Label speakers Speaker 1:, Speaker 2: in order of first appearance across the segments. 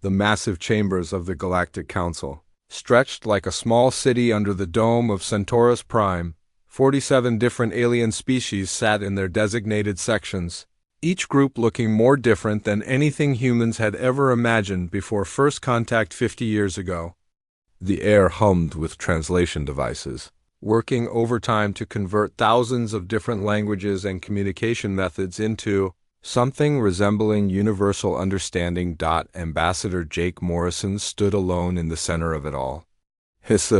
Speaker 1: the massive chambers of the Galactic Council. Stretched like a small city under the dome of Centaurus Prime, 47 different alien species sat in their designated sections, each group looking more different than anything humans had ever imagined before first contact 50 years ago. The air hummed with translation devices, working overtime to convert thousands of different languages and communication methods into something resembling universal understanding. Ambassador Jake Morrison stood alone in the center of it all. His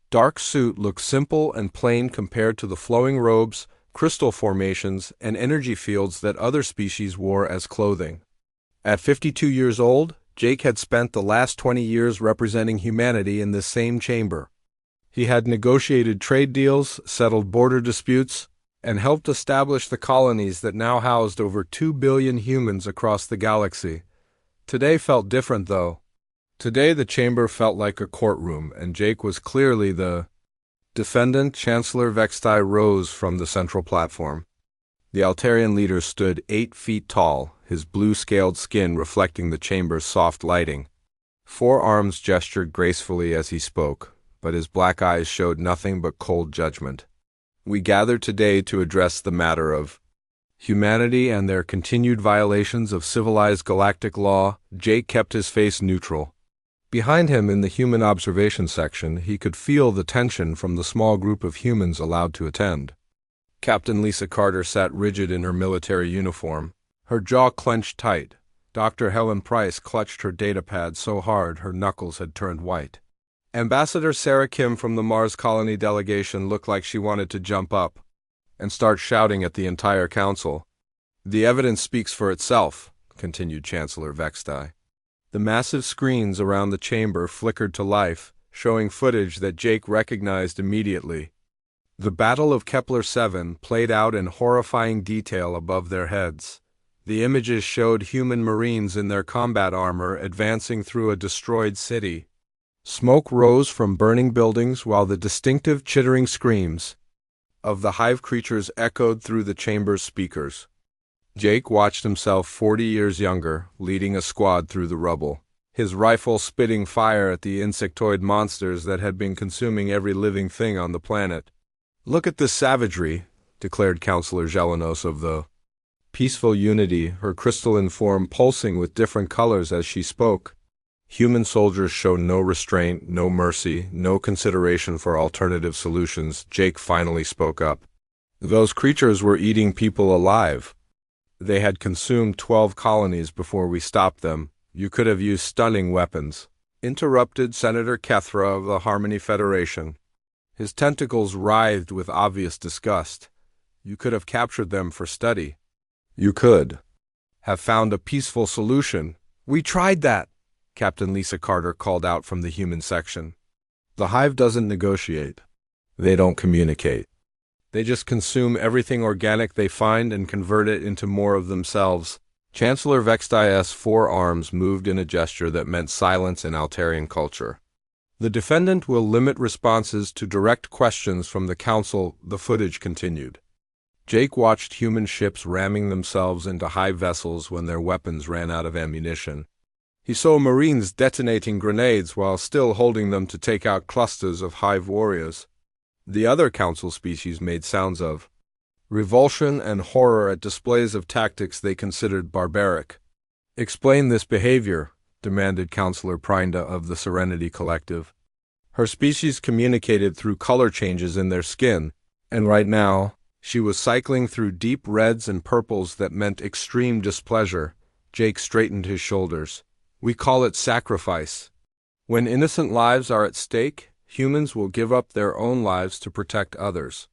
Speaker 1: dark suit looked simple and plain compared to the flowing robes, crystal formations, and energy fields that other species wore as clothing. At 52 years old, Jake had spent the last 20 years representing humanity in this same chamber. He had negotiated trade deals, settled border disputes, and helped establish the colonies that now housed over 2 billion humans across the galaxy. Today felt different, though. Today the chamber felt like a courtroom, and Jake was clearly the defendant. Chancellor Vextai rose from the central platform. The Altarian leader stood 8 feet tall, his blue-scaled skin reflecting the chamber's soft lighting. 4 arms gestured gracefully as he spoke, but his black eyes showed nothing but cold judgment. We gather today to address the matter of humanity and their continued violations of civilized galactic law. Jake kept his face neutral. Behind him in the human observation section, he could feel the tension from the small group of humans allowed to attend. Captain Lisa Carter sat rigid in her military uniform, her jaw clenched tight. Dr. Helen Price clutched her datapad so hard her knuckles had turned white. Ambassador Sarah Kim from the Mars Colony delegation looked like she wanted to jump up and start shouting at the entire council. The evidence speaks for itself, continued Chancellor Vextai. The massive screens around the chamber flickered to life, showing footage that Jake recognized immediately. The Battle of Kepler 7 played out in horrifying detail above their heads. The images showed human Marines in their combat armor advancing through a destroyed city. Smoke rose from burning buildings while the distinctive chittering screams of the hive creatures echoed through the chamber's speakers. Jake watched himself 40 years younger, leading a squad through the rubble, his rifle spitting fire at the insectoid monsters that had been consuming every living thing on the planet. "Look at this savagery," declared Counselor Gelenos of the Peaceful Unity, her crystalline form pulsing with different colors as she spoke. Human soldiers showed no restraint, no mercy, no consideration for alternative solutions. Jake finally spoke up. "Those creatures were eating people alive. They had consumed 12 colonies before we stopped them. You could have used stunning weapons," interrupted Senator Kethra of the Harmony Federation. His tentacles writhed with obvious disgust. "You could have captured them for study. You could have found a peaceful solution." "We tried that," Captain Lisa Carter called out from the human section. "The hive doesn't negotiate. They don't communicate. They just consume everything organic they find and convert it into more of themselves." Chancellor Vextai's 4 arms moved in a gesture that meant silence in Altarian culture. "The defendant will limit responses to direct questions from the council," the footage continued. Jake watched human ships ramming themselves into hive vessels when their weapons ran out of ammunition. He saw Marines detonating grenades while still holding them to take out clusters of hive warriors. The other council species made sounds of revulsion and horror at displays of tactics they considered barbaric. "Explain this behavior," demanded Counselor Prinda of the Serenity Collective. Her species communicated through color changes in their skin, and right now, she was cycling through deep reds and purples that meant extreme displeasure. Jake straightened his shoulders. "We call it sacrifice. When innocent lives are at stake, humans will give up their own lives to protect others.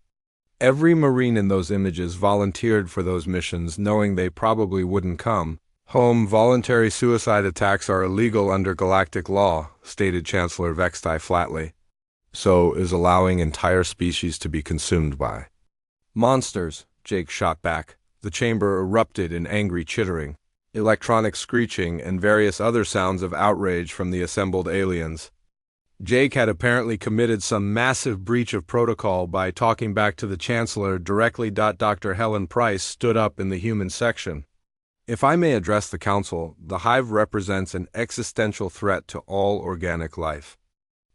Speaker 1: Every Marine in those images volunteered for those missions knowing they probably wouldn't come home. Voluntary suicide attacks are illegal under galactic law," stated Chancellor Vextai flatly. "So is allowing entire species to be consumed by monsters," Jake shot back. The chamber erupted in angry chittering, electronic screeching, and various other sounds of outrage from the assembled aliens. Jake had apparently committed some massive breach of protocol by talking back to the Chancellor directly. Dr. Helen Price stood up in the human section. If I may address the Council, the Hive represents an existential threat to all organic life.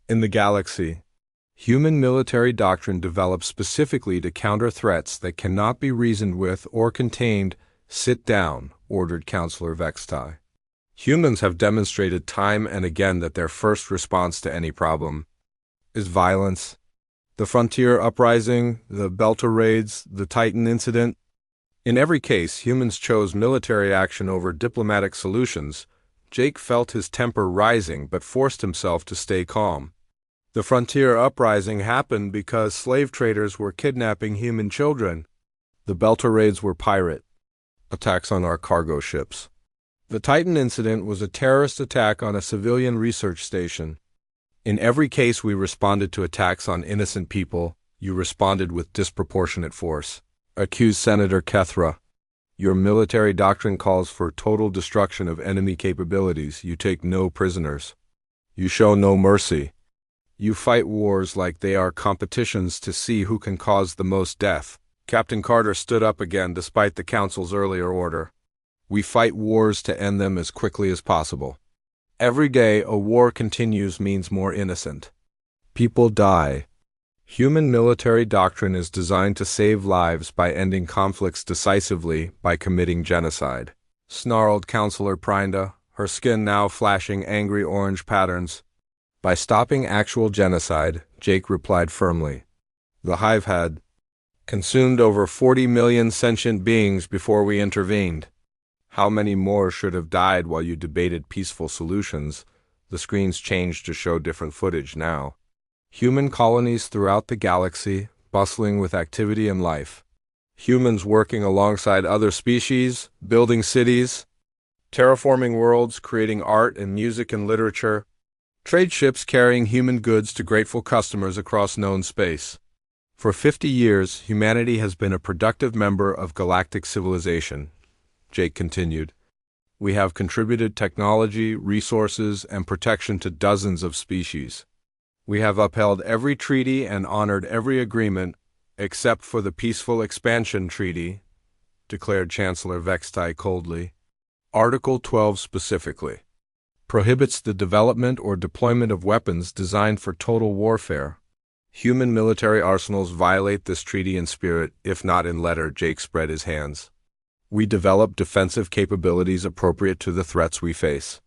Speaker 1: In the galaxy, human military doctrine developed specifically to counter threats that cannot be reasoned with or contained. Sit down, ordered Counselor Vextai. Humans have demonstrated time and again that their first response to any problem is violence. The Frontier Uprising, the Belter Raids, the Titan Incident. In every case, humans chose military action over diplomatic solutions. Jake felt his temper rising but forced himself to stay calm. The Frontier Uprising happened because slave traders were kidnapping human children. The Belter Raids were pirate attacks on our cargo ships. The Titan Incident was a terrorist attack on a civilian research station. In every case we responded to attacks on innocent people. You responded with disproportionate force, accused Senator Kethra. Your military doctrine calls for total destruction of enemy capabilities. You take no prisoners. You show no mercy. You fight wars like they are competitions to see who can cause the most death. Captain Carter stood up again despite the Council's earlier order. We fight wars to end them as quickly as possible. Every day a war continues means more innocent people die. Human military doctrine is designed to save lives by ending conflicts decisively by committing genocide, snarled Counselor Prinda, her skin now flashing angry orange patterns. By stopping actual genocide, Jake replied firmly. The Hive had consumed over 40 million sentient beings before we intervened. How many more should have died while you debated peaceful solutions? The screens changed to show different footage now. Human colonies throughout the galaxy, bustling with activity and life. Humans working alongside other species, building cities, terraforming worlds, creating art and music and literature. Trade ships carrying human goods to grateful customers across known space. For 50 years, humanity has been a productive member of galactic civilization, Jake continued. We have contributed technology, resources, and protection to dozens of species. We have upheld every treaty and honored every agreement, except for the Peaceful Expansion Treaty, declared Chancellor Vextai coldly. Article 12 specifically prohibits the development or deployment of weapons designed for total warfare. Human military arsenals violate this treaty in spirit, if not in letter. Jake spread his hands. We develop defensive capabilities appropriate to the threats we face.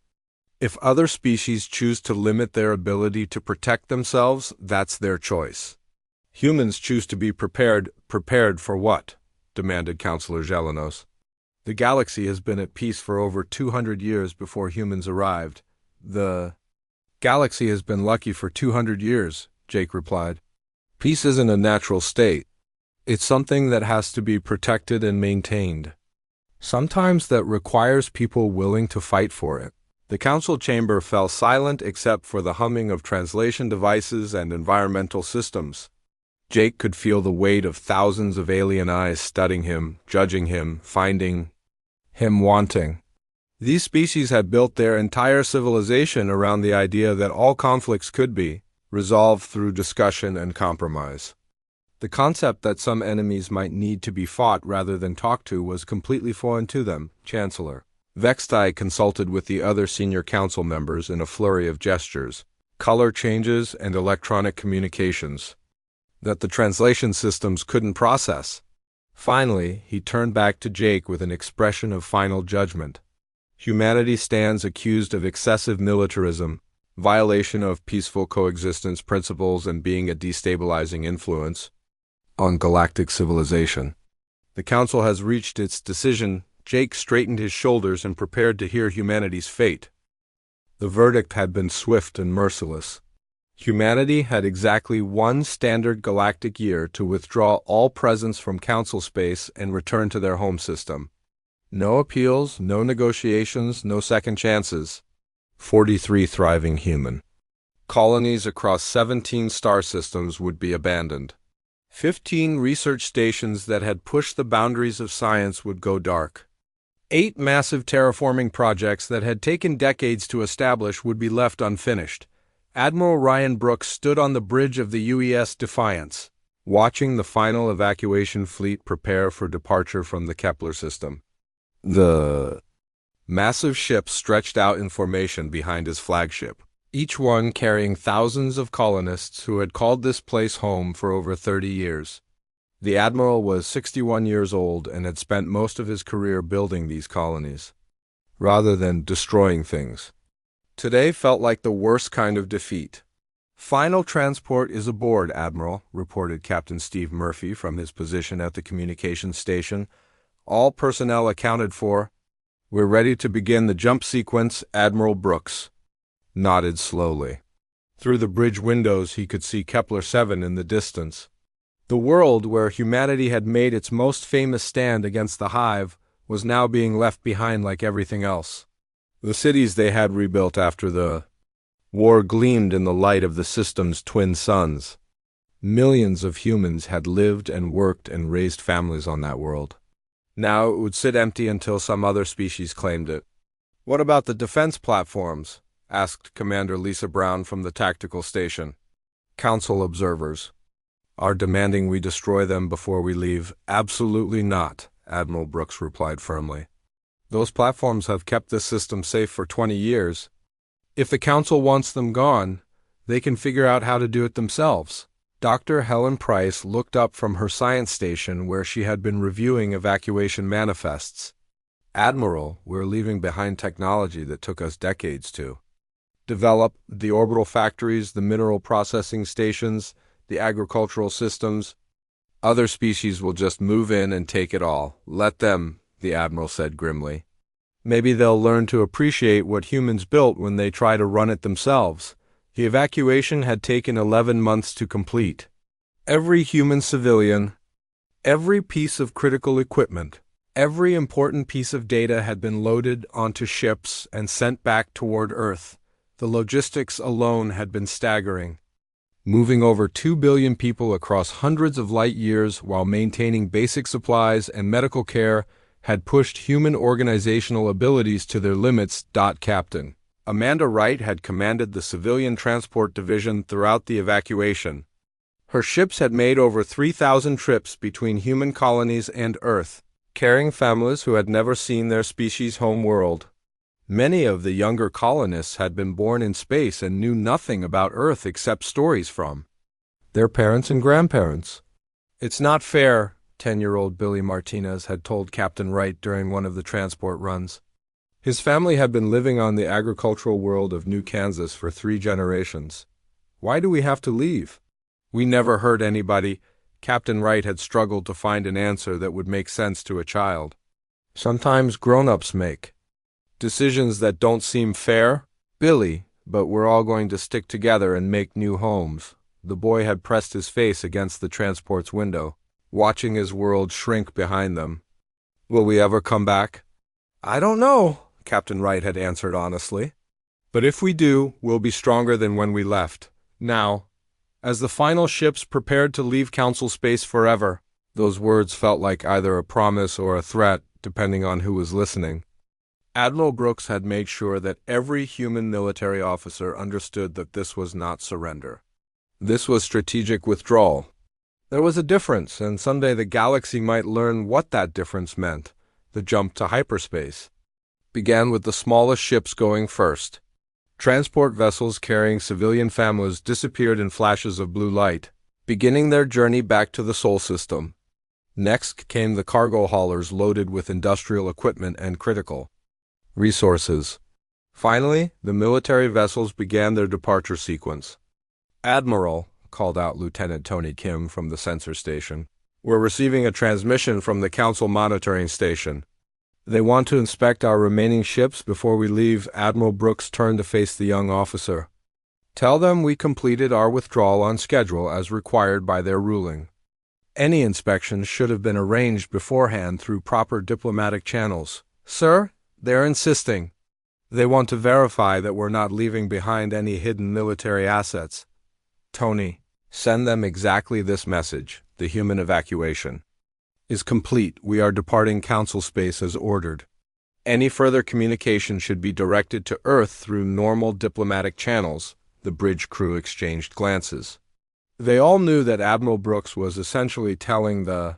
Speaker 1: If other species choose to limit their ability to protect themselves, that's their choice. Humans choose to be prepared. Prepared for what? Demanded Counselor Gelenos. The galaxy has been at peace for over 200 years before humans arrived. The galaxy has been lucky for 200 years, Jake replied. Peace isn't a natural state. It's something that has to be protected and maintained. Sometimes that requires people willing to fight for it. The council chamber fell silent except for the humming of translation devices and environmental systems. Jake could feel the weight of thousands of alien eyes studying him, judging him, finding him wanting. These species had built their entire civilization around the idea that all conflicts could be resolved through discussion and compromise. The concept that some enemies might need to be fought rather than talked to was completely foreign to them. Chancellor Vextai consulted with the other senior council members in a flurry of gestures, color changes, and electronic communications that the translation systems couldn't process. Finally, he turned back to Jake with an expression of final judgment. Humanity stands accused of excessive militarism, violation of peaceful coexistence principles, and being a destabilizing influence on galactic civilization. The Council has reached its decision. Jake straightened his shoulders and prepared to hear humanity's fate. The verdict had been swift and merciless. Humanity had exactly one standard galactic year to withdraw all presence from Council space and return to their home system. No appeals, no negotiations, no second chances. 43 thriving human colonies across 17 star systems would be abandoned. 15 research stations that had pushed the boundaries of science would go dark. 8 massive terraforming projects that had taken decades to establish would be left unfinished. Admiral Ryan Brooks stood on the bridge of the UES Defiance, watching the final evacuation fleet prepare for departure from the Kepler system. The massive ships stretched out in formation behind his flagship, each one carrying thousands of colonists who had called this place home for over 30 years. The admiral was 61 years old and had spent most of his career building these colonies, rather than destroying things. Today felt like the worst kind of defeat. "Final transport is aboard, Admiral," reported Captain Steve Murphy from his position at the communications station. "All personnel accounted for. We're ready to begin the jump sequence." Admiral Brooks nodded slowly. Through the bridge windows he could see Kepler-7 in the distance. The world where humanity had made its most famous stand against the Hive was now being left behind like everything else. The cities they had rebuilt after the war gleamed in the light of the system's twin suns. Millions of humans had lived and worked and raised families on that world. Now it would sit empty until some other species claimed it. "What about the defense platforms?" asked Commander Lisa Brown from the tactical station. "Council observers are demanding we destroy them before we leave." "Absolutely not," Admiral Brooks replied firmly. "Those platforms have kept this system safe for 20 years. If the Council wants them gone, they can figure out how to do it themselves." Dr. Helen Price looked up from her science station where she had been reviewing evacuation manifests. "Admiral, we're leaving behind technology that took us decades to develop: the orbital factories, the mineral processing stations, the agricultural systems. Other species will just move in and take it all. Let them," the Admiral said grimly. "Maybe they'll learn to appreciate what humans built when they try to run it themselves." The evacuation had taken 11 months to complete. Every human civilian, every piece of critical equipment, every important piece of data had been loaded onto ships and sent back toward Earth. The logistics alone had been staggering. Moving over 2 billion people across hundreds of light years while maintaining basic supplies and medical care had pushed human organizational abilities to their limits. Captain Amanda Wright had commanded the Civilian Transport Division throughout the evacuation. Her ships had made over 3,000 trips between human colonies and Earth, carrying families who had never seen their species' home world. Many of the younger colonists had been born in space and knew nothing about Earth except stories from their parents and grandparents. "It's not fair," 10-year-old Billy Martinez had told Captain Wright during one of the transport runs. His family had been living on the agricultural world of New Kansas for 3 generations. "Why do we have to leave?" "We never hurt anybody." Captain Wright had struggled to find an answer that would make sense to a child. "Sometimes grown-ups make decisions that don't seem fair." "Billy, but we're all going to stick together and make new homes." The boy had pressed his face against the transport's window, watching his world shrink behind them. "Will we ever come back?" "I don't know," Captain Wright had answered honestly. "But if we do, we'll be stronger than when we left." Now, as the final ships prepared to leave Council space forever, those words felt like either a promise or a threat, depending on who was listening. Admiral Brooks had made sure that every human military officer understood that this was not surrender. This was strategic withdrawal. There was a difference, and someday the galaxy might learn what that difference meant. The jump to hyperspace began with the smallest ships going first. Transport vessels carrying civilian families disappeared in flashes of blue light, beginning their journey back to the Sol system. Next came the cargo haulers loaded with industrial equipment and critical resources. Finally, the military vessels began their departure sequence. "Admiral," called out Lieutenant Tony Kim from the sensor station, "we're receiving a transmission from the Council monitoring station. They want to inspect our remaining ships before we leave." Admiral Brooks turned to face the young officer. "Tell them we completed our withdrawal on schedule as required by their ruling. Any inspections should have been arranged beforehand through proper diplomatic channels." "Sir, they're insisting. They want to verify that we're not leaving behind any hidden military assets." "Tony, send them exactly this message: the human evacuation is complete. We are departing Council space as ordered. Any further communication should be directed to Earth through normal diplomatic channels." The bridge crew exchanged glances. They all knew that Admiral Brooks was essentially telling the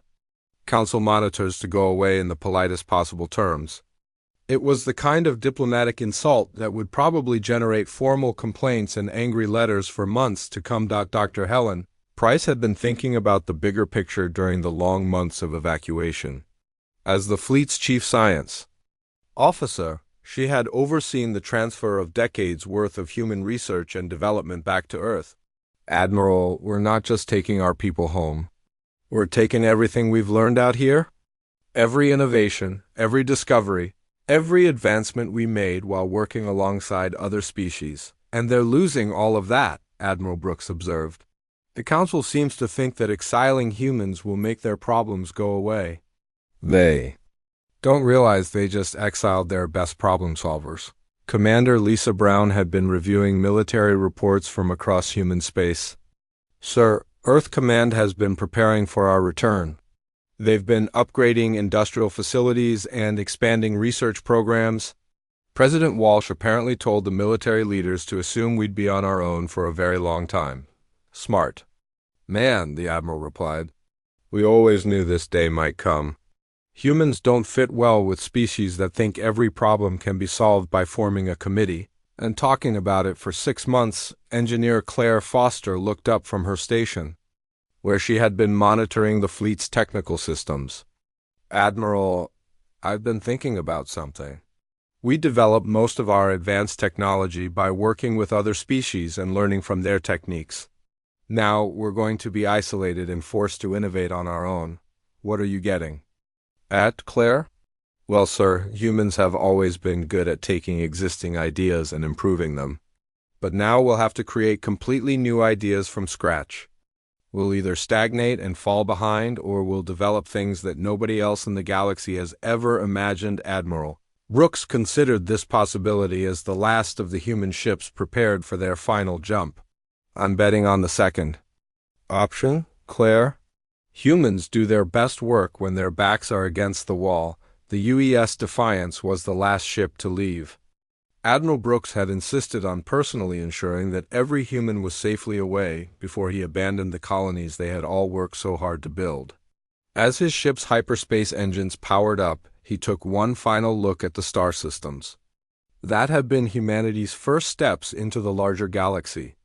Speaker 1: Council monitors to go away in the politest possible terms. It was the kind of diplomatic insult that would probably generate formal complaints and angry letters for months to come. Dr. Helen Price had been thinking about the bigger picture during the long months of evacuation. As the fleet's chief science officer, she had overseen the transfer of decades' worth of human research and development back to Earth. Admiral, we're not just taking our people home. We're taking everything we've learned out here. Every innovation, every discovery, every advancement we made while working alongside other species. And they're losing all of that, Admiral Brooks observed. The Council seems to think that exiling humans will make their problems go away. They don't realize they just exiled their best problem solvers. Commander Lisa Brown had been reviewing military reports from across human space. Sir, Earth Command has been preparing for our return. They've been upgrading industrial facilities and expanding research programs. President Walsh apparently told the military leaders to assume we'd be on our own for a very long time. Smart. Man, the Admiral replied. We always knew this day might come. Humans don't fit well with species that think every problem can be solved by forming a committee and talking about it for 6 months. Engineer Claire Foster looked up from her station, where she had been monitoring the fleet's technical systems. Admiral, I've been thinking about something. We develop most of our advanced technology by working with other species and learning from their techniques. Now we're going to be isolated and forced to innovate on our own. What are you getting at, Claire? Well, sir, humans have always been good at taking existing ideas and improving them. But now we'll have to create completely new ideas from scratch. We'll either stagnate and fall behind, or we'll develop things that nobody else in the galaxy has ever imagined. Admiral Brooks considered this possibility as the last of the human ships prepared for their final jump. I'm betting on the second option, Claire. Humans do their best work when their backs are against the wall. The UES Defiance was the last ship to leave. Admiral Brooks had insisted on personally ensuring that every human was safely away before he abandoned the colonies they had all worked so hard to build. As his ship's hyperspace engines powered up, he took one final look at the star systems. That had been humanity's first steps into the larger galaxy.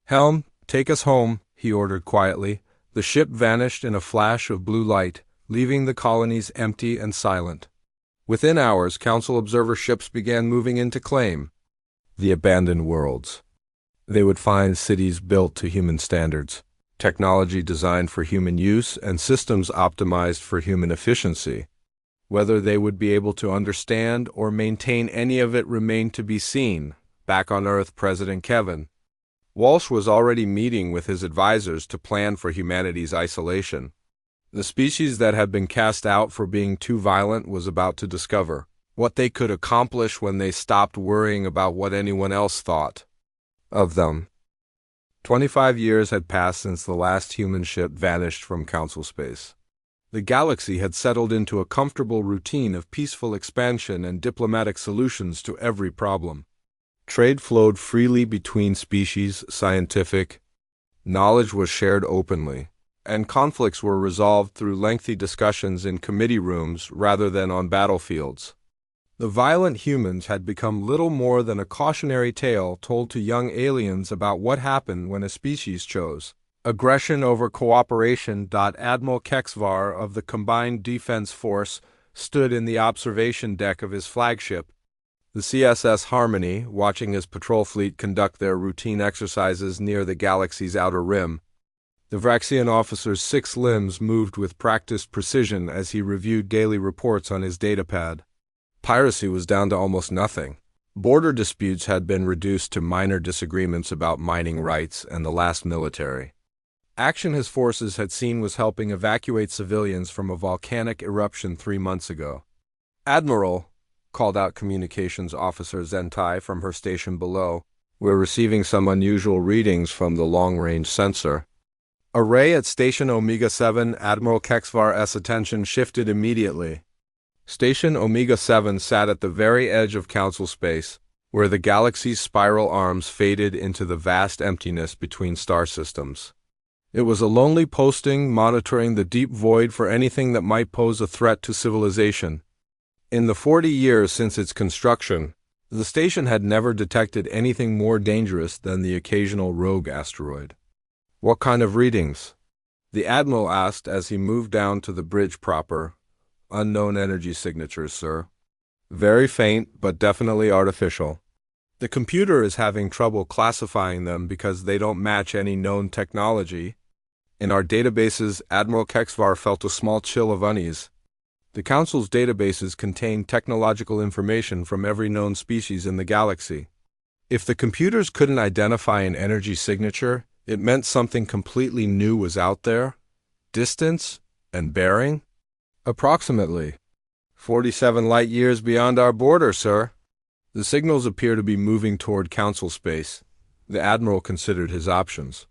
Speaker 1: Helm, take us home, he ordered quietly. The ship vanished in a flash of blue light, leaving the colonies empty and silent. Within hours, Council observer ships began moving in to claim the abandoned worlds. They would find cities built to human standards, technology designed for human use, and systems optimized for human efficiency. Whether they would be able to understand or maintain any of it remained to be seen. Back on Earth, President Kevin Walsh was already meeting with his advisors to plan for humanity's isolation. The species that had been cast out for being too violent was about to discover what they could accomplish when they stopped worrying about what anyone else thought of them. 25 years had passed since the last human ship vanished from Council space. The galaxy had settled into a comfortable routine of peaceful expansion and diplomatic solutions to every problem. Trade flowed freely between species, scientific knowledge was shared openly, and conflicts were resolved through lengthy discussions in committee rooms rather than on battlefields. The violent humans had become little more than a cautionary tale told to young aliens about what happened when a species chose aggression over cooperation. Admiral Kexvar of the Combined Defense Force stood in the observation deck of his flagship, the CSS Harmony, watching his patrol fleet conduct their routine exercises near the galaxy's outer rim. The Vraxian officer's 6 limbs moved with practiced precision as he reviewed daily reports on his datapad. Piracy was down to almost nothing. Border disputes had been reduced to minor disagreements about mining rights and the last military action his forces had seen was helping evacuate civilians from a volcanic eruption 3 months ago. Admiral, called out Communications Officer Zentai from her station below, we're receiving some unusual readings from the long-range sensor. Array at Station Omega-7. Admiral Kexvar's attention shifted immediately. Station Omega-7 sat at the very edge of Council space, where the galaxy's spiral arms faded into the vast emptiness between star systems. It was a lonely posting monitoring the deep void for anything that might pose a threat to civilization. In the 40 years since its construction, the station had never detected anything more dangerous than the occasional rogue asteroid. "What kind of readings?" the Admiral asked as he moved down to the bridge proper. "Unknown energy signatures, sir. Very faint, but definitely artificial. The computer is having trouble classifying them because they don't match any known technology. In our databases, Admiral Kexvar felt a small chill of unease. The Council's databases contain technological information from every known species in the galaxy. If the computers couldn't identify an energy signature, it meant something completely new was out there. Distance and bearing? Approximately 47 light-years beyond our border, sir. The signals appear to be moving toward Council space. The Admiral considered his options.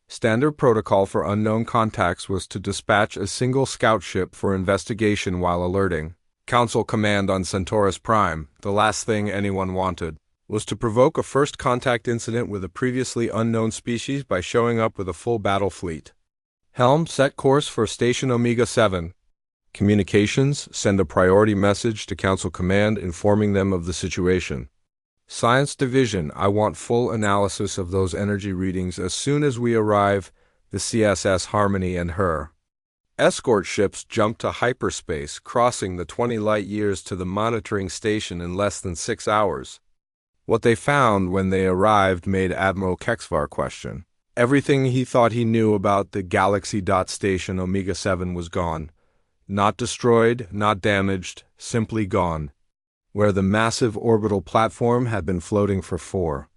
Speaker 1: Standard protocol for unknown contacts was to dispatch a single scout ship for investigation while alerting Council command on Centaurus Prime. The last thing anyone wanted was to provoke a first contact incident with a previously unknown species by showing up with a full battle fleet. "Helm, set course for Station Omega 7. Communications, send a priority message to Council Command informing them of the situation. Science Division, I want full analysis of those energy readings as soon as we arrive, the CSS Harmony and her." Escort ships jumped to hyperspace, crossing the 20 light-years to the monitoring station in less than 6 hours. What they found when they arrived made Admiral Kexvar question. Everything he thought he knew about the Galaxy Station Omega 7 was gone. Not destroyed, not damaged, simply gone. Where the massive orbital platform had been floating for 4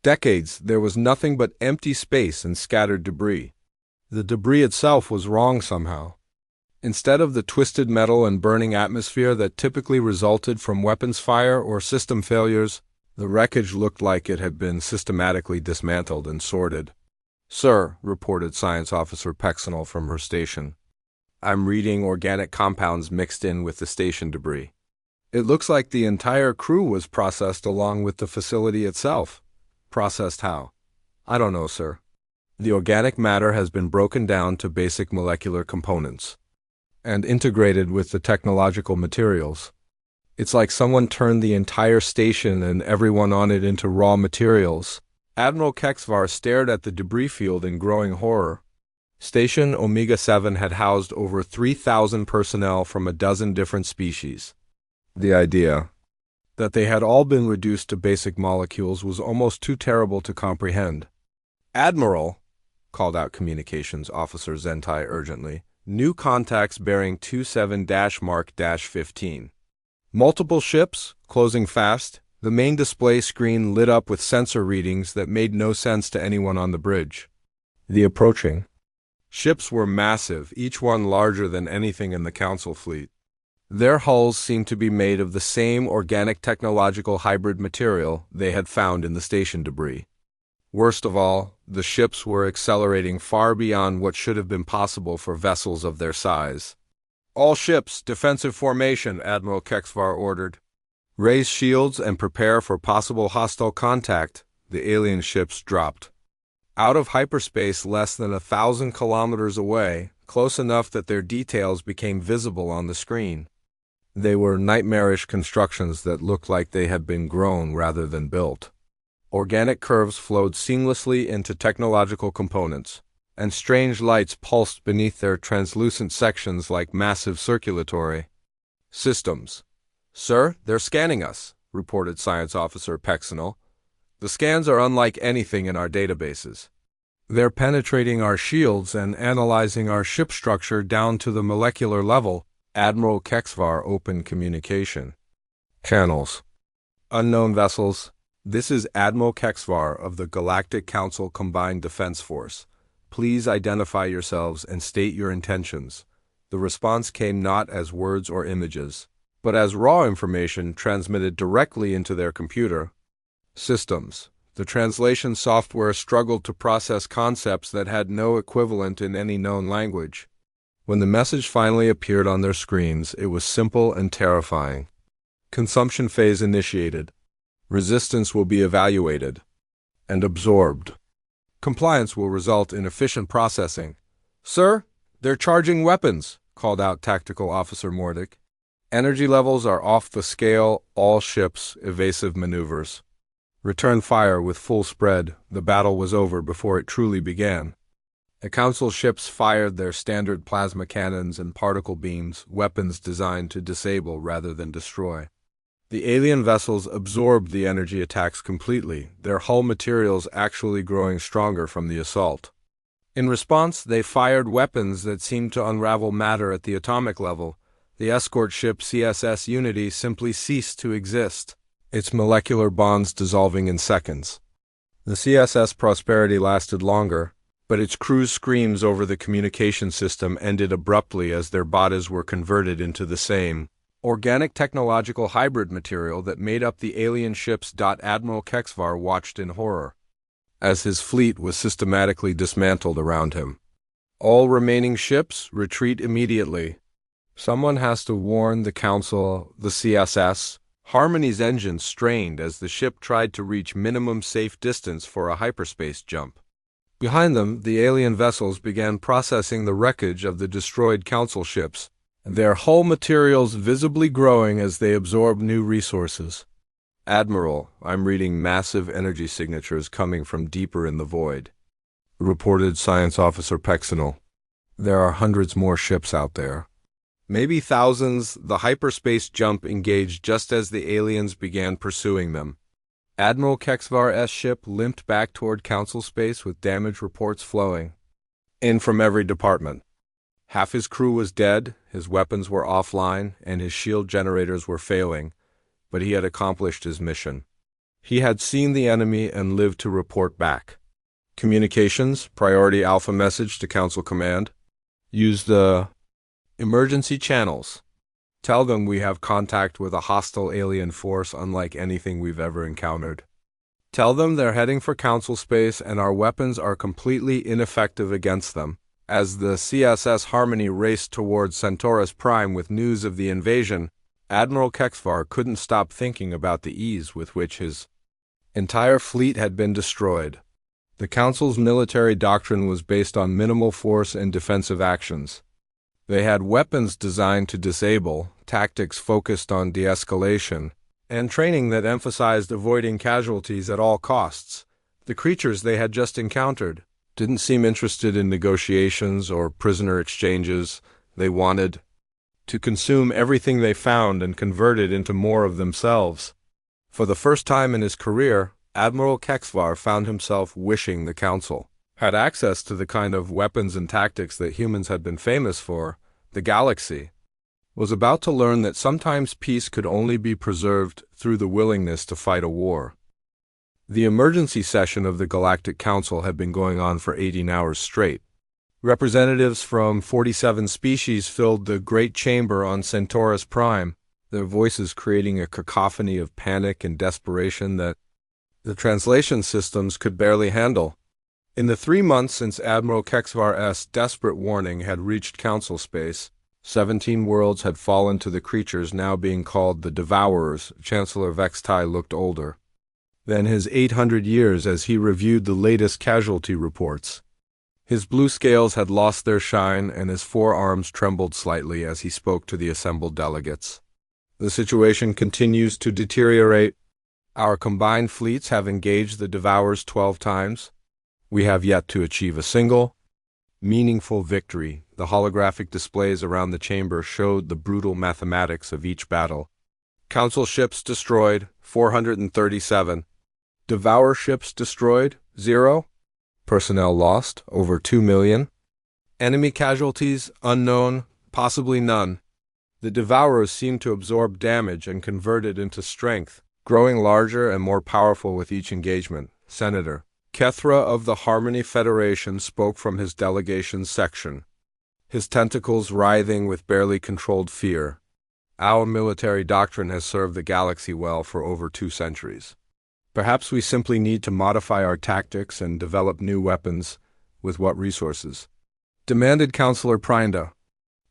Speaker 1: decades, there was nothing but empty space and scattered debris. The debris itself was wrong somehow. Instead of the twisted metal and burning atmosphere that typically resulted from weapons fire or system failures, the wreckage looked like it had been systematically dismantled and sorted. "Sir," reported Science Officer Pexonal from her station, "I'm reading organic compounds mixed in with the station debris. It looks like the entire crew was processed along with the facility itself." "Processed how?" "I don't know, sir. The organic matter has been broken down to basic molecular components and integrated with the technological materials. It's like someone turned the entire station and everyone on it into raw materials." Admiral Kexvar stared at the debris field in growing horror. Station Omega 7 had housed over 3,000 personnel from a dozen different species. The idea that they had all been reduced to basic molecules was almost too terrible to comprehend. "Admiral," called out Communications Officer Zentai urgently, "new contacts bearing 27-Mark-15. Multiple ships, closing fast." The main display screen lit up with sensor readings that made no sense to anyone on the bridge. The approaching ships were massive, each one larger than anything in the Council fleet. Their hulls seemed to be made of the same organic technological hybrid material they had found in the station debris. Worst of all, the ships were accelerating far beyond what should have been possible for vessels of their size. "All ships, defensive formation," Admiral Kexvar ordered. "Raise shields and prepare for possible hostile contact." The alien ships dropped out of hyperspace less than 1,000 kilometers away, close enough that their details became visible on the screen. They were nightmarish constructions that looked like they had been grown rather than built. Organic curves flowed seamlessly into technological components, and strange lights pulsed beneath their translucent sections like massive circulatory systems. "Sir, they're scanning us," reported Science Officer Pexonal. "The scans are unlike anything in our databases. They're penetrating our shields and analyzing our ship structure down to the molecular level." Admiral Kexvar opened communication channels. "Unknown vessels. This is Admiral Kexvar of the Galactic Council Combined Defense Force. Please identify yourselves and state your intentions." The response came not as words or images, but as raw information transmitted directly into their computer systems. The translation software struggled to process concepts that had no equivalent in any known language. When the message finally appeared on their screens, it was simple and terrifying. "Consumption phase initiated. Resistance will be evaluated and absorbed. Compliance will result in efficient processing. Sir, they're charging weapons, called out Tactical Officer Mordick. Energy levels are off the scale, all ships, evasive maneuvers. Return fire with full spread. The battle was over before it truly began. The Council ships fired their standard plasma cannons and particle beams, weapons designed to disable rather than destroy. The alien vessels absorbed the energy attacks completely, their hull materials actually growing stronger from the assault. In response, they fired weapons that seemed to unravel matter at the atomic level. The escort ship CSS Unity simply ceased to exist, its molecular bonds dissolving in seconds. The CSS Prosperity lasted longer, but its crew's screams over the communication system ended abruptly as their bodies were converted into the same organic technological hybrid material that made up the alien ships. Admiral Kexvar watched in horror as his fleet was systematically dismantled around him. All remaining ships retreat immediately. Someone has to warn the Council, the CSS. Harmony's engines strained as the ship tried to reach minimum safe distance for a hyperspace jump. Behind them, the alien vessels began processing the wreckage of the destroyed Council ships, their hull materials visibly growing as they absorbed new resources. Admiral, I'm reading massive energy signatures coming from deeper in the void, reported Science Officer Pexinal. There are hundreds more ships out there. Maybe thousands. The hyperspace jump engaged just as the aliens began pursuing them. Admiral Kexvar's ship limped back toward Council space with damage reports flowing in from every department. Half his crew was dead, his weapons were offline, and his shield generators were failing, but he had accomplished his mission. He had seen the enemy and lived to report back. Communications, priority alpha message to Council Command. Use the emergency channels. Tell them we have contact with a hostile alien force unlike anything we've ever encountered. Tell them they're heading for Council space and our weapons are completely ineffective against them. As the CSS Harmony raced towards Centaurus Prime with news of the invasion, Admiral Kexvar couldn't stop thinking about the ease with which his entire fleet had been destroyed. The Council's military doctrine was based on minimal force and defensive actions. They had weapons designed to disable, tactics focused on de-escalation, and training that emphasized avoiding casualties at all costs. The creatures they had just encountered didn't seem interested in negotiations or prisoner exchanges. They wanted to consume everything they found and convert it into more of themselves. For the first time in his career, Admiral Kexvar found himself wishing the Council had access to the kind of weapons and tactics that humans had been famous for. The galaxy was about to learn that sometimes peace could only be preserved through the willingness to fight a war. The emergency session of the Galactic Council had been going on for 18 hours straight. Representatives from 47 species filled the Great Chamber on Centaurus Prime, their voices creating a cacophony of panic and desperation that the translation systems could barely handle. In the 3 months since Admiral Kexvar's desperate warning had reached Council space, 17 worlds had fallen to the creatures now being called the Devourers. Chancellor Vextai looked older than his 800 years as he reviewed the latest casualty reports. His blue scales had lost their shine, and his forearms trembled slightly as he spoke to the assembled delegates. The situation continues to deteriorate. Our combined fleets have engaged the Devourers 12 times. We have yet to achieve a single meaningful victory. The holographic displays around the chamber showed the brutal mathematics of each battle. Council ships destroyed, 437. Devourer ships destroyed, 0. Personnel lost, over 2 million. Enemy casualties, unknown, possibly none. The Devourers seemed to absorb damage and convert it into strength, growing larger and more powerful with each engagement. Senator Kethra of the Harmony Federation spoke from his delegation's section, his tentacles writhing with barely controlled fear. Our military doctrine has served the galaxy well for over 2 centuries. Perhaps we simply need to modify our tactics and develop new weapons. With what resources? Demanded Counselor Prinda,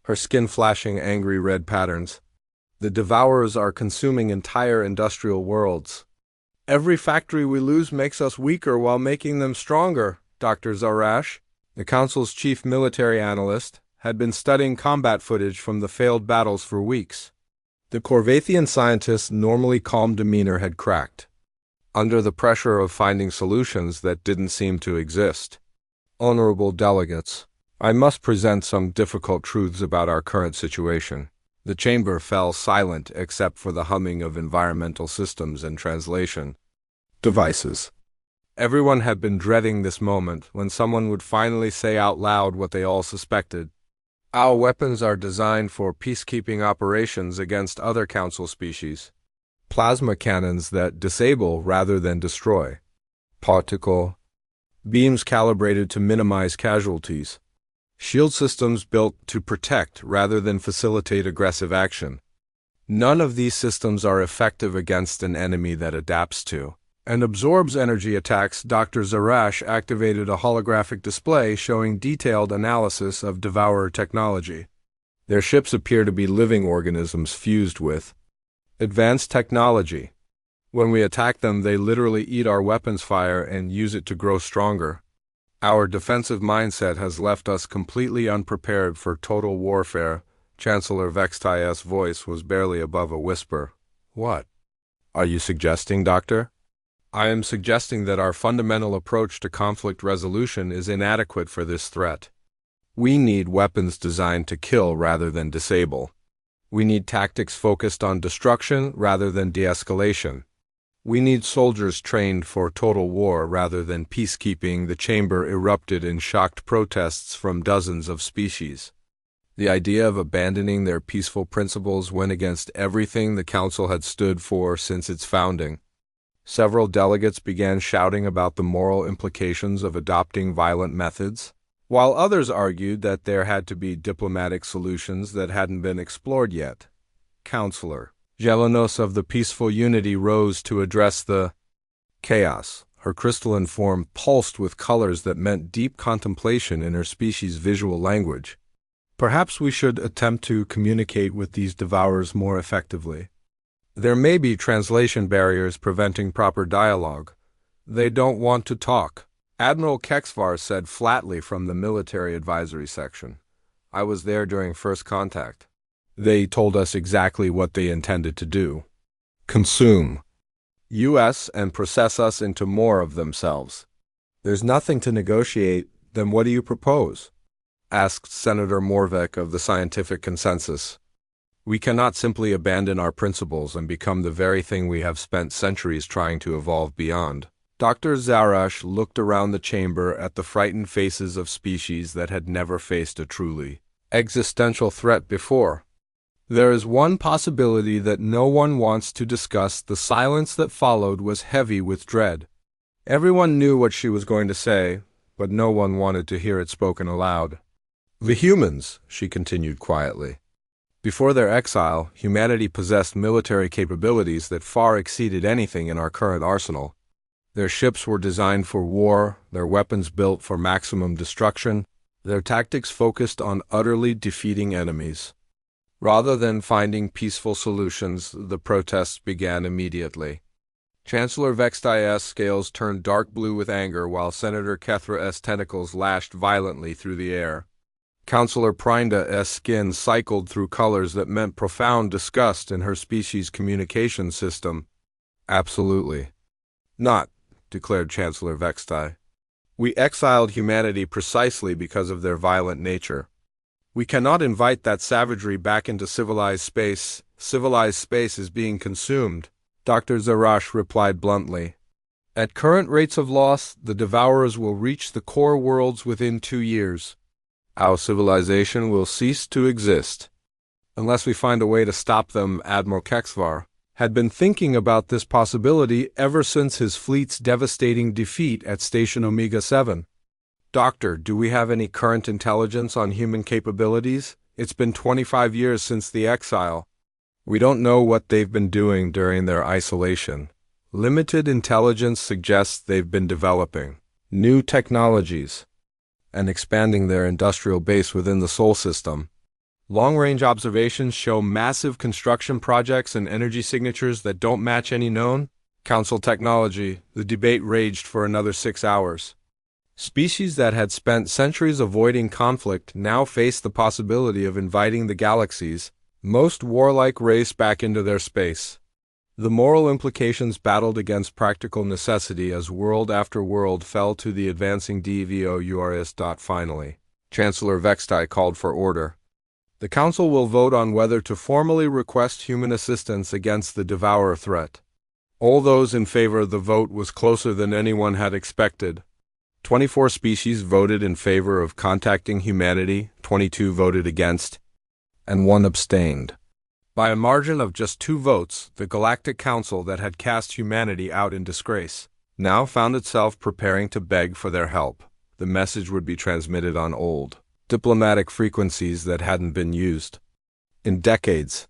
Speaker 1: her skin flashing angry red patterns. The Devourers are consuming entire industrial worlds. Every factory we lose makes us weaker while making them stronger. Dr. Zarash, the Council's chief military analyst, had been studying combat footage from the failed battles for weeks. The Corvathian scientist's normally calm demeanor had cracked under the pressure of finding solutions that didn't seem to exist. Honorable delegates, I must present some difficult truths about our current situation. The chamber fell silent except for the humming of environmental systems and translation devices. Everyone had been dreading this moment when someone would finally say out loud what they all suspected. Our weapons are designed for peacekeeping operations against other Council species. Plasma cannons that disable rather than destroy. Particle beams calibrated to minimize casualties. Shield systems built to protect rather than facilitate aggressive action. None of these systems are effective against an enemy that adapts to and absorbs energy attacks. Dr. Zarash activated a holographic display showing detailed analysis of Devourer technology. Their ships appear to be living organisms fused with advanced technology. When we attack them, they literally eat our weapons fire and use it to grow stronger. Our defensive mindset has left us completely unprepared for total warfare. Chancellor Vextia's voice was barely above a whisper. What are you suggesting, Doctor? I am suggesting that our fundamental approach to conflict resolution is inadequate for this threat. We need weapons designed to kill rather than disable. We need tactics focused on destruction rather than de-escalation. We need soldiers trained for total war rather than peacekeeping. The chamber erupted in shocked protests from dozens of species. The idea of abandoning their peaceful principles went against everything the Council had stood for since its founding. Several delegates began shouting about the moral implications of adopting violent methods, while others argued that there had to be diplomatic solutions that hadn't been explored yet. Counselor Jelenos of the Peaceful Unity rose to address the chaos. Her crystalline form pulsed with colors that meant deep contemplation in her species' visual language. Perhaps we should attempt to communicate with these devourers more effectively. There may be translation barriers preventing proper dialogue. They don't want to talk. Admiral Kexvar said flatly from the military advisory section. I was there during first contact. They told us exactly what they intended to do. Consume us and process us into more of themselves. There's nothing to negotiate, then what do you propose? Asked Senator Morvek of the Scientific Consensus. We cannot simply abandon our principles and become the very thing we have spent centuries trying to evolve beyond. Dr. Zarash looked around the chamber at the frightened faces of species that had never faced a truly existential threat before. There is one possibility that no one wants to discuss. The silence that followed was heavy with dread. Everyone knew what she was going to say, but no one wanted to hear it spoken aloud. The humans, she continued quietly. Before their exile, humanity possessed military capabilities that far exceeded anything in our current arsenal. Their ships were designed for war, their weapons built for maximum destruction, their tactics focused on utterly defeating enemies. Rather than finding peaceful solutions, the protests began immediately. Chancellor Vextia's scales turned dark blue with anger while Senator Kethra's tentacles lashed violently through the air. Councillor Prinda's skin cycled through colors that meant profound disgust in her species' communication system. Absolutely not, declared Chancellor Vexti. We exiled humanity precisely because of their violent nature. We cannot invite that savagery back into civilized space. Civilized space is being consumed, Dr. Zarash replied bluntly. At current rates of loss, the Devourers will reach the core worlds within 2 years. Our civilization will cease to exist. Unless we find a way to stop them. Admiral Kexvar had been thinking about this possibility ever since his fleet's devastating defeat at Station Omega-7. Doctor, do we have any current intelligence on human capabilities? It's been 25 years since the exile. We don't know what they've been doing during their isolation. Limited intelligence suggests they've been developing new technologies and expanding their industrial base within the Sol system. Long-range observations show massive construction projects and energy signatures that don't match any known Council technology. The debate raged for another 6 hours. Species that had spent centuries avoiding conflict now faced the possibility of inviting the galaxy's most warlike race back into their space. The moral implications battled against practical necessity as world after world fell to the advancing DVOURS. Finally, Chancellor Vextai called for order. The Council will vote on whether to formally request human assistance against the Devourer threat. All those in favor of the vote was closer than anyone had expected. 24 species voted in favor of contacting humanity, 22 voted against, and 1 abstained. By a margin of just 2 votes, the Galactic Council that had cast humanity out in disgrace now found itself preparing to beg for their help. The message would be transmitted on old, diplomatic frequencies that hadn't been used in decades.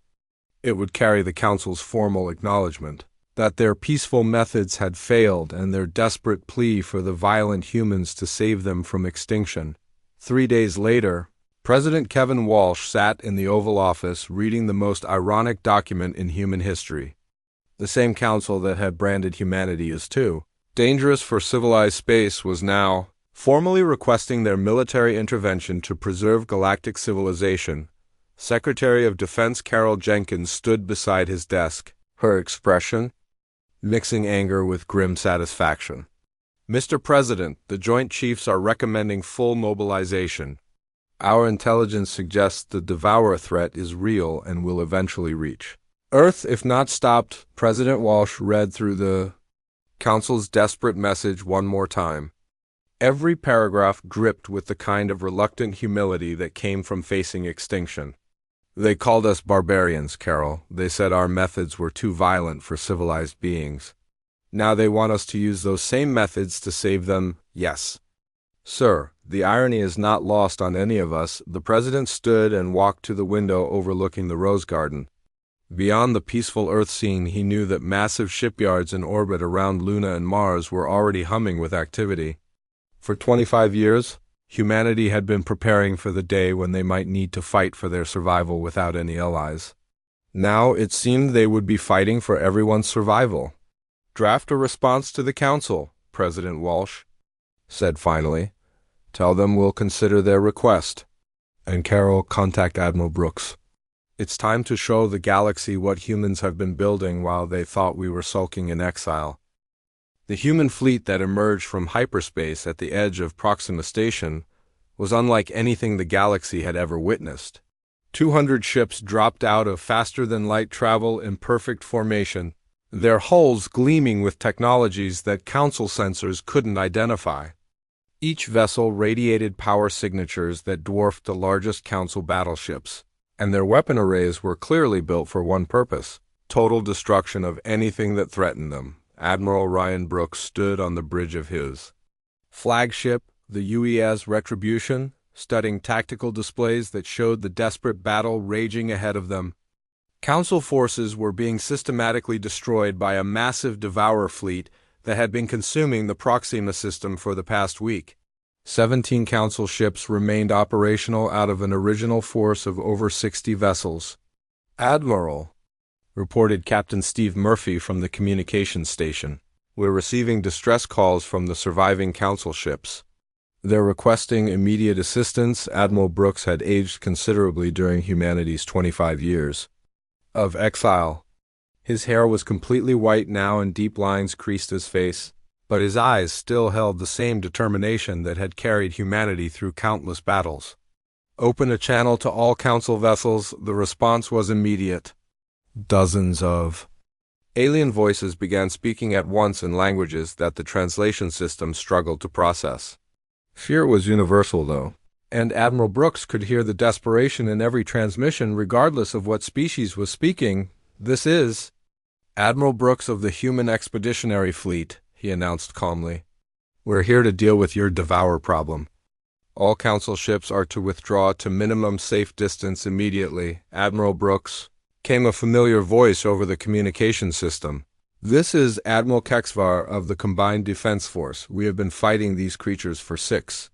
Speaker 1: It would carry the Council's formal acknowledgement that their peaceful methods had failed and their desperate plea for the violent humans to save them from extinction. 3 days later, President Kevin Walsh sat in the Oval Office reading the most ironic document in human history. The same council that had branded humanity as too dangerous for civilized space was now formally requesting their military intervention to preserve galactic civilization. Secretary of Defense Carol Jenkins stood beside his desk, her expression mixing anger with grim satisfaction. Mr. President, the Joint Chiefs are recommending full mobilization. Our intelligence suggests the Devourer threat is real and will eventually reach Earth if not stopped. President Walsh read through the Council's desperate message one more time. Every paragraph dripped with the kind of reluctant humility that came from facing extinction. They called us barbarians, Carol. They said our methods were too violent for civilized beings. Now they want us to use those same methods to save them. Yes. Sir, the irony is not lost on any of us. The President stood and walked to the window overlooking the Rose Garden. Beyond the peaceful Earth scene, he knew that massive shipyards in orbit around Luna and Mars were already humming with activity. For 25 years, humanity had been preparing for the day when they might need to fight for their survival without any allies. Now it seemed they would be fighting for everyone's survival. Draft a response to the Council, President Walsh said finally. Tell them we'll consider their request. And Carol, contact Admiral Brooks. It's time to show the galaxy what humans have been building while they thought we were sulking in exile. The human fleet that emerged from hyperspace at the edge of Proxima Station was unlike anything the galaxy had ever witnessed. 200 ships dropped out of faster-than-light travel in perfect formation, their hulls gleaming with technologies that Council sensors couldn't identify. Each vessel radiated power signatures that dwarfed the largest Council battleships, and their weapon arrays were clearly built for one purpose: total destruction of anything that threatened them. Admiral Ryan Brooks stood on the bridge of his flagship, the UES Retribution, studying tactical displays that showed the desperate battle raging ahead of them. Council forces were being systematically destroyed by a massive Devourer fleet that had been consuming the Proxima system for the past week. 17 Council ships remained operational out of an original force of over 60 vessels. Admiral, reported Captain Steve Murphy from the communications station, we're receiving distress calls from the surviving Council ships. They're requesting immediate assistance. Admiral Brooks had aged considerably during humanity's 25 years of exile. His hair was completely white now and deep lines creased his face, but his eyes still held the same determination that had carried humanity through countless battles. Open a channel to all Council vessels. The response was immediate. Dozens of alien voices began speaking at once in languages that the translation system struggled to process. Fear was universal, though, and Admiral Brooks could hear the desperation in every transmission regardless of what species was speaking. This is Admiral Brooks of the Human Expeditionary Fleet, he announced calmly. We're here to deal with your Devourer problem. All Council ships are to withdraw to minimum safe distance immediately. Admiral Brooks, came a familiar voice over the communication system. This is Admiral Kexvar of the Combined Defense Force. We have been fighting these creatures for 6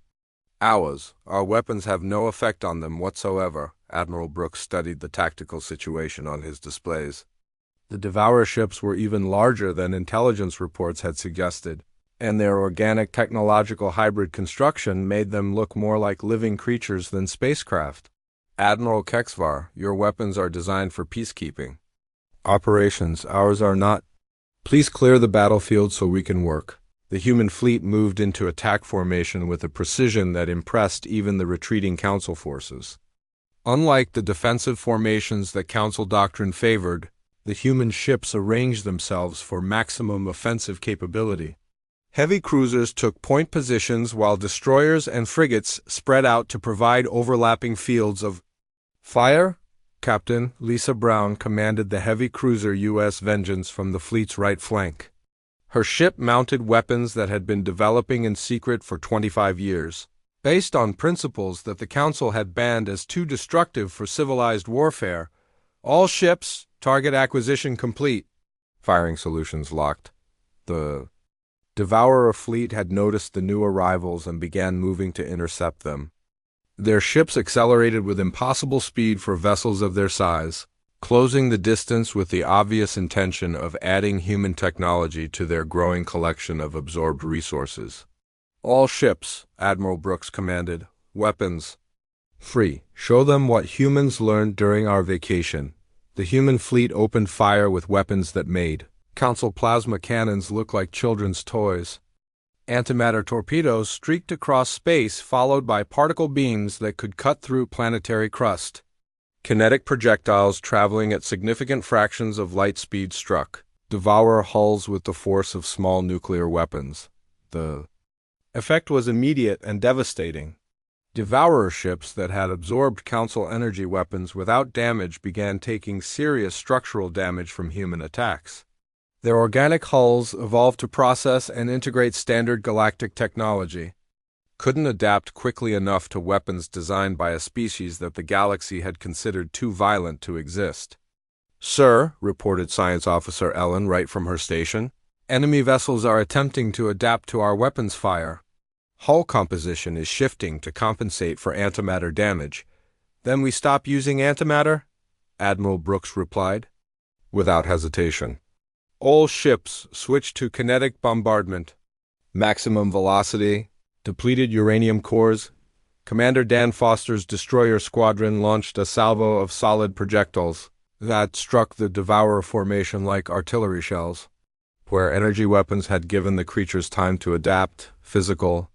Speaker 1: hours. Our weapons have no effect on them whatsoever. Admiral Brooks studied the tactical situation on his displays. The Devourer ships were even larger than intelligence reports had suggested, and their organic technological hybrid construction made them look more like living creatures than spacecraft. Admiral Kexvar, your weapons are designed for peacekeeping operations, ours are not. Please clear the battlefield so we can work. The human fleet moved into attack formation with a precision that impressed even the retreating Council forces. Unlike the defensive formations that Council doctrine favored, the human ships arranged themselves for maximum offensive capability. Heavy cruisers took point positions while destroyers and frigates spread out to provide overlapping fields of fire. Captain Lisa Brown commanded the heavy cruiser U.S. Vengeance from the fleet's right flank. Her ship mounted weapons that had been developing in secret for 25 years, based on principles that the Council had banned as too destructive for civilized warfare. All ships, target acquisition complete. Firing solutions locked. The Devourer fleet had noticed the new arrivals and began moving to intercept them. Their ships accelerated with impossible speed for vessels of their size, closing the distance with the obvious intention of adding human technology to their growing collection of absorbed resources. All ships, Admiral Brooks commanded, weapons free. Show them what humans learned during our vacation. The human fleet opened fire with weapons that made Council plasma cannons look like children's toys. Antimatter torpedoes streaked across space, followed by particle beams that could cut through planetary crust. Kinetic projectiles traveling at significant fractions of light speed struck Devourer hulls with the force of small nuclear weapons. The effect was immediate and devastating. Devourer ships that had absorbed Council energy weapons without damage began taking serious structural damage from human attacks. Their organic hulls evolved to process and integrate standard galactic technology, couldn't adapt quickly enough to weapons designed by a species that the galaxy had considered too violent to exist. "Sir," reported Science Officer Ellen right from her station, "enemy vessels are attempting to adapt to our weapons fire. Hull composition is shifting to compensate for antimatter damage. Then we stop using antimatter?" Admiral Brooks replied, without hesitation. All ships switched to kinetic bombardment. Maximum velocity, depleted uranium cores. Commander Dan Foster's destroyer squadron launched a salvo of solid projectiles that struck the Devourer formation like artillery shells. Where energy weapons had given the creatures time to adapt, physical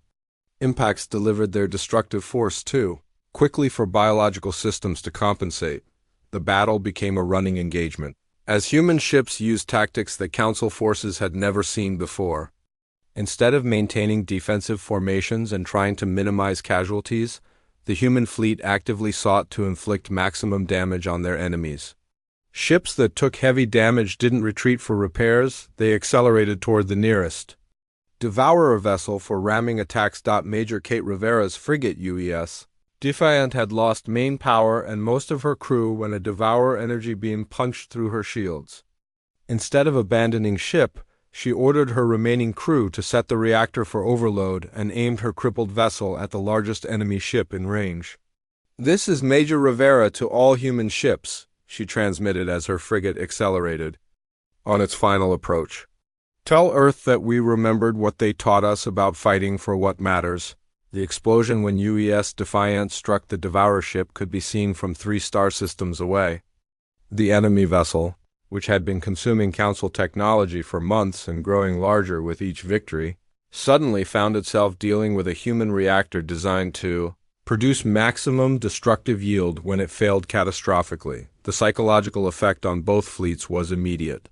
Speaker 1: impacts delivered their destructive force too, quickly for biological systems to compensate. The battle became a running engagement, as human ships used tactics that Council forces had never seen before. Instead of maintaining defensive formations and trying to minimize casualties, the human fleet actively sought to inflict maximum damage on their enemies. Ships that took heavy damage didn't retreat for repairs, they accelerated toward the nearest Devourer vessel for ramming attacks. Major Kate Rivera's frigate UES Defiant had lost main power and most of her crew when a Devourer energy beam punched through her shields. Instead of abandoning ship, she ordered her remaining crew to set the reactor for overload and aimed her crippled vessel at the largest enemy ship in range. "This is Major Rivera to all human ships," she transmitted as her frigate accelerated on its final approach. "Tell Earth that we remembered what they taught us about fighting for what matters." The explosion when UES Defiant struck the Devourer ship could be seen from 3 star systems away. The enemy vessel, which had been consuming Council technology for months and growing larger with each victory, suddenly found itself dealing with a human reactor designed to produce maximum destructive yield when it failed catastrophically. The psychological effect on both fleets was immediate.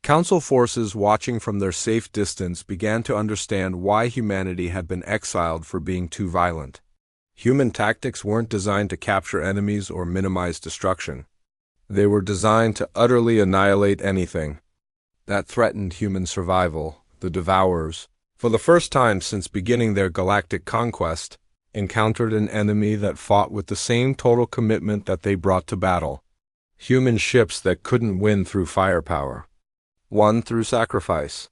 Speaker 1: Council forces watching from their safe distance began to understand why humanity had been exiled for being too violent. Human tactics weren't designed to capture enemies or minimize destruction. They were designed to utterly annihilate anything that threatened human survival. The Devourers, for the first time since beginning their galactic conquest, encountered an enemy that fought with the same total commitment that they brought to battle. Human ships that couldn't win through firepower, won through sacrifice.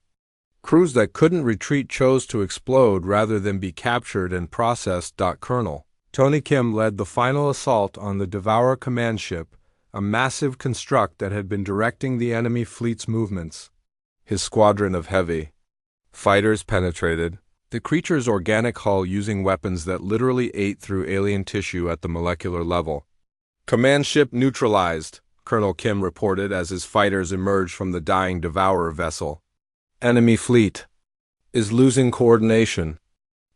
Speaker 1: Crews that couldn't retreat chose to explode rather than be captured and processed. Colonel Tony Kim led the final assault on the Devourer command ship, a massive construct that had been directing the enemy fleet's movements. His squadron of heavy Fighters penetrated the creature's organic hull using weapons that literally ate through alien tissue at the molecular level. Command ship neutralized, Colonel Kim reported as his fighters emerged from the dying Devourer vessel. Enemy fleet is losing coordination.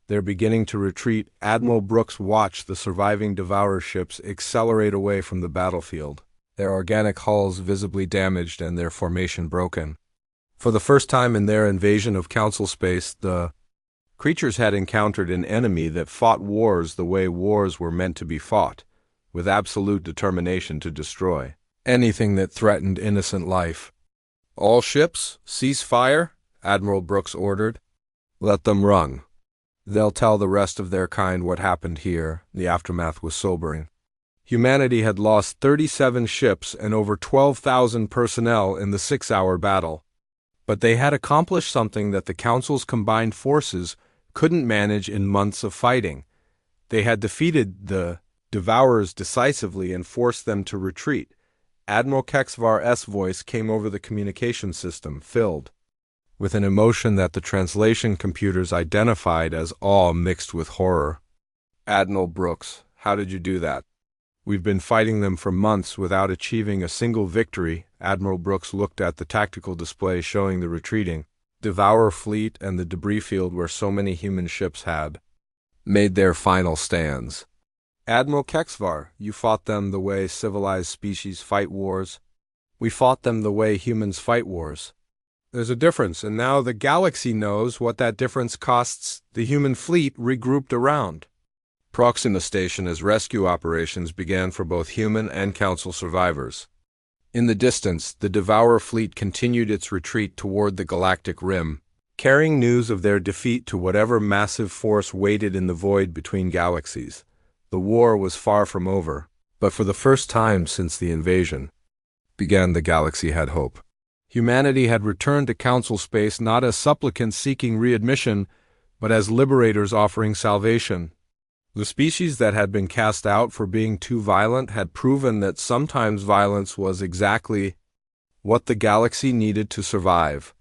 Speaker 1: They're beginning to retreat. Admiral Brooks watched the surviving Devourer ships accelerate away from the battlefield, their organic hulls visibly damaged and their formation broken. For the first time in their invasion of Council space, the creatures had encountered an enemy that fought wars the way wars were meant to be fought, with absolute determination to destroy anything that threatened innocent life. All ships, cease fire, Admiral Brooks ordered. Let them run. They'll tell the rest of their kind what happened here. The aftermath was sobering. Humanity had lost 37 ships and over 12,000 personnel in the 6-hour battle. But they had accomplished something that the Council's combined forces couldn't manage in months of fighting. They had defeated the Devourers decisively and forced them to retreat. Admiral Kexvar's voice came over the communication system, filled with an emotion that the translation computers identified as awe mixed with horror. Admiral Brooks, how did you do that? We've been fighting them for months without achieving a single victory. Admiral Brooks looked at the tactical display showing the retreating Devourer fleet and the debris field where so many human ships had made their final stands. Admiral Kexvar, you fought them the way civilized species fight wars. We fought them the way humans fight wars. There's a difference, and now the galaxy knows what that difference costs the human fleet regrouped around Proxima Station as rescue operations began for both human and Council survivors. In the distance, the Devourer fleet continued its retreat toward the galactic rim, carrying news of their defeat to whatever massive force waited in the void between galaxies. The war was far from over, but for the first time since the invasion the galaxy had hope. Humanity had returned to Council space not as supplicants seeking readmission, but as liberators offering salvation. The species that had been cast out for being too violent had proven that sometimes violence was exactly what the galaxy needed to survive.